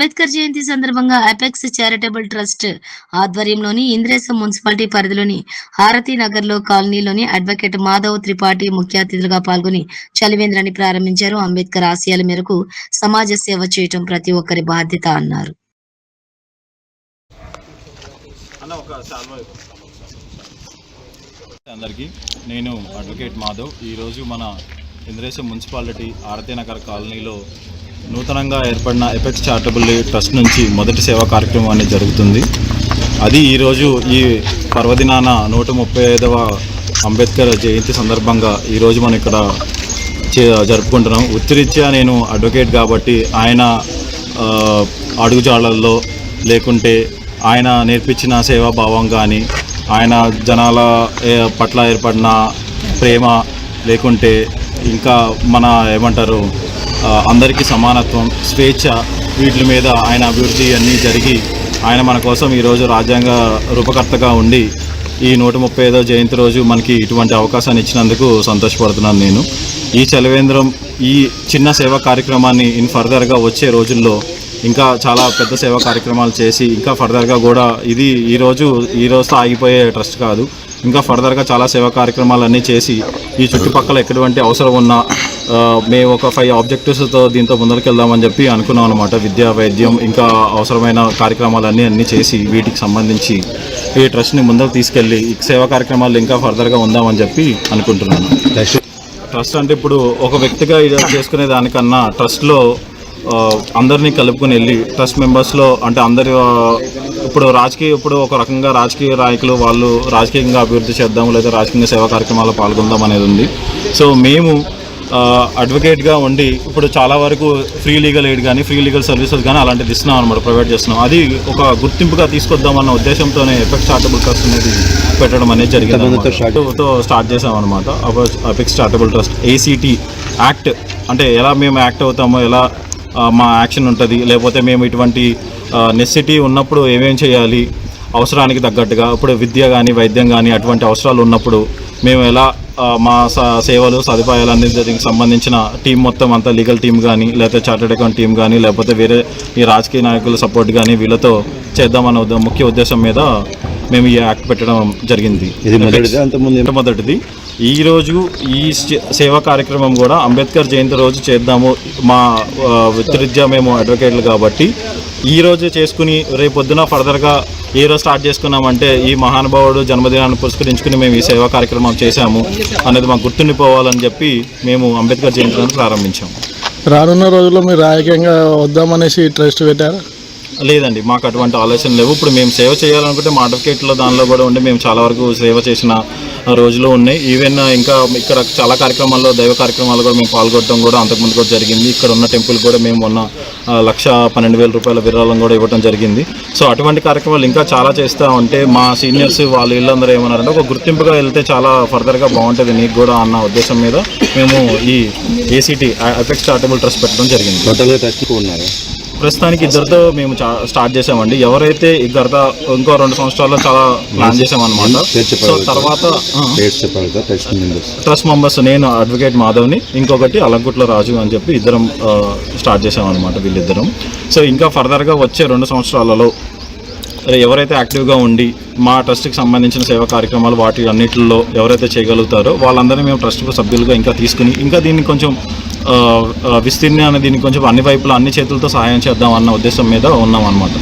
అంబేద్కర్ జయంతి సందర్భంగా apex charitable trust ఆధ్వర్యంలోని Indresham municipality పరిధిలోని హారతి నగర్ లో కాలనీలోని అడ్వకేట్ మాధవ్ త్రిపాఠి ముఖ్య అతిథులుగా పాల్గొని చలివేంద్రాన్ని ప్రారంభించారు. అంబేద్కర్ ఆశయాల మేరకు సమాజ సేవ చేయటం ప్రతి ఒక్కరి బాధ్యత అన్నారు. అందరికీ నేను అడ్వకేట్ మాధవ్. ఈరోజు మన ఇంద్రేశం మున్సిపాలిటీ హారతి నగర్ కాలనీలో నూతనంగా ఏర్పడిన ఎపెక్స్ చారిటబుల్ ట్రస్ట్ నుంచి మొదటి సేవా కార్యక్రమం అనేది జరుగుతుంది. అది ఈరోజు ఈ పర్వదినాన 135వ అంబేద్కర్ జయంతి సందర్భంగా ఈరోజు మనం ఇక్కడ జరుపుకుంటున్నాం. వృత్తిరీత్యా నేను అడ్వకేట్ కాబట్టి ఆయన అడుగుజాడల్లో లేకుంటే ఆయన నేర్పించిన సేవాభావం కానీ ఆయన జనాల పట్ల ఏర్పడిన ప్రేమ లేకుంటే ఇంకా మన ఏమంటారు అందరికీ సమానత్వం, స్వేచ్ఛ, వీటి మీద ఆయన అభివృద్ధి అన్నీ జరిగి ఆయన మన కోసం ఈరోజు రాజ్యాంగ రూపకర్తగా ఉండి ఈ 135వ జయంతి రోజు మనకి ఇటువంటి అవకాశాన్ని ఇచ్చినందుకు సంతోషపడుతున్నాను. నేను ఈ చలివేంద్రం ఈ చిన్న సేవా కార్యక్రమాన్ని ఫర్దర్గా వచ్చే రోజుల్లో ఇంకా చాలా పెద్ద సేవా కార్యక్రమాలు చేసి ఇంకా ఫర్దర్గా కూడా ఇది ఈరోజుతో ఆగిపోయే ట్రస్ట్ కాదు, ఇంకా ఫర్దర్గా చాలా సేవా కార్యక్రమాలు అన్నీ చేసి ఈ చుట్టుపక్కల ఎటువంటి అవసరం ఉన్నా మేము ఒక 5 ఆబ్జెక్టివ్స్తో దీంతో ముందరికెళ్దామని చెప్పి అనుకున్నాం అనమాట. విద్య, వైద్యం, ఇంకా అవసరమైన కార్యక్రమాలన్నీ చేసి వీటికి సంబంధించి ఈ ట్రస్ట్ని ముందరకు తీసుకెళ్ళి ఈ సేవా కార్యక్రమాలు ఇంకా ఫర్దర్గా ఉందామని చెప్పి అనుకుంటున్నాను. ట్రస్ట్ అంటే ఇప్పుడు ఒక వ్యక్తిగా చేసుకునే దానికన్నా ట్రస్ట్లో అందరినీ కలుపుకొని వెళ్ళి ట్రస్ట్ మెంబర్స్లో అంటే అందరి ఇప్పుడు ఒక రకంగా రాజకీయ నాయకులు వాళ్ళు రాజకీయంగా అభివృద్ధి చేద్దాం లేదా రాజకీయ సేవా కార్యక్రమాల్లో పాల్గొందాం అనేది ఉంది. సో మేము అడ్వకేట్గా ఉండి ఇప్పుడు చాలా వరకు ఫ్రీ లీగల్ ఎయిడ్ కానీ ఫ్రీ లీగల్ సర్వీసెస్ కానీ అలాంటిది ఇస్తున్నాం అనమాట, ప్రొవైడ్ చేస్తున్నాం. అది ఒక గుర్తింపుగా తీసుకొద్దామన్న ఉద్దేశంతోనే ఎపెక్స్ చారిటబుల్ ట్రస్ట్ అనేది పెట్టడం అనేది జరిగింది. స్టార్ట్ చేసాం అనమాట. Apex charitable trust ACT act అంటే ఎలా మేము యాక్ట్ అవుతామో, ఎలా మా యాక్షన్ ఉంటుంది, లేకపోతే మేము ఇటువంటి నెసెసిటీ ఉన్నప్పుడు ఏమేం చేయాలి, అవసరానికి తగ్గట్టుగా ఇప్పుడు విద్య కానీ వైద్యం కానీ అటువంటి అవసరాలు ఉన్నప్పుడు మేము ఎలా మా సేవలు సదుపాయాలన్నీ దీనికి సంబంధించిన టీం మొత్తం అంతా లీగల్ టీం కానీ లేకపోతే చార్టెడ్ అకౌంట్ టీం కానీ లేకపోతే వేరే ఈ రాజకీయ నాయకుల సపోర్ట్ కానీ వీళ్ళతో చేద్దామన్న ముఖ్య ఉద్దేశం మీద మేము ఈ యాక్ట్ పెట్టడం జరిగింది. ఇది మొదటిది. ఈరోజు ఈ సేవా కార్యక్రమం కూడా అంబేద్కర్ జయంతి రోజు చేద్దాము. మా వృత్తిరీత్యా మేము అడ్వకేట్లు కాబట్టి ఈ రోజు చేసుకుని రేపొద్దున ఫర్దర్గా ఏ రోజు స్టార్ట్ చేసుకున్నామంటే ఈ మహానుభావుడు జన్మదినాన్ని పురస్కరించుకుని మేము ఈ సేవా కార్యక్రమం చేశాము అనేది మాకు గుర్తుండిపోవాలని చెప్పి మేము అంబేద్కర్ జయంతిని ప్రారంభించాము. రానున్న రోజుల్లో మీరు రాజకీయంగా వద్దామనేసి ట్రస్ట్ పెట్టారా? లేదండి, మాకు అటువంటి ఆలోచన లేవు. ఇప్పుడు మేము సేవ చేయాలనుకుంటే మా అడ్వకేట్లో దానిలో కూడా ఉండి మేము చాలా వరకు సేవ చేసిన రోజులు ఉన్నాయి. ఈవెన్ ఇంకా ఇక్కడ చాలా కార్యక్రమాల్లో దైవ కార్యక్రమాలు కూడా మేము పాల్గొనడం కూడా అంతకుముందు కూడా జరిగింది. ఇక్కడ ఉన్న టెంపుల్ కూడా మేము మొన్న 1,12,000 రూపాయల విరాళం కూడా ఇవ్వడం జరిగింది. సో అటువంటి కార్యక్రమాలు ఇంకా చాలా చేస్తూ ఉంటే మా సీనియర్స్ వాళ్ళు వీళ్ళందరూ ఏమన్నారంటే ఒక గుర్తింపుగా వెళ్తే చాలా ఫర్దర్గా బాగుంటుంది నీకు కూడా అన్న ఉద్దేశం మీద మేము ఈ ACT ఎపెక్స్ చారిటబుల్ ట్రస్ట్ పెట్టడం జరిగింది. ప్రస్తుతానికి ఇద్దరితో మేము స్టార్ట్ చేసామండి. ఎవరైతే ఇద్దరితో ఇంకో 2 సంవత్సరాల్లో చాలా ప్లాన్ చేసామన్నమాట. సో తర్వాత ట్రస్ట్ మెంబర్స్ నేను అడ్వకేట్ మాధవ్ని, ఇంకొకటి అలంకుట్ల రాజు అని చెప్పి ఇద్దరం స్టార్ట్ చేసామన్నమాట, వీళ్ళిద్దరం. సో ఇంకా ఫర్దర్గా వచ్చే 2 సంవత్సరాలలో ఎవరైతే యాక్టివ్గా ఉండి మా ట్రస్ట్కి సంబంధించిన సేవా కార్యక్రమాలు వాటి అన్నింటిలో ఎవరైతే చేయగలుగుతారో వాళ్ళందరినీ మేము ట్రస్ట్ సభ్యులుగా ఇంకా తీసుకుని ఇంకా దీన్ని కొంచెం విస్తీర్ణ దీనికి కొంచెం అన్ని వైపులా అన్ని చేతులతో సహాయం చేద్దాం అన్న ఉద్దేశం మీద ఉన్నాం అన్నమాట.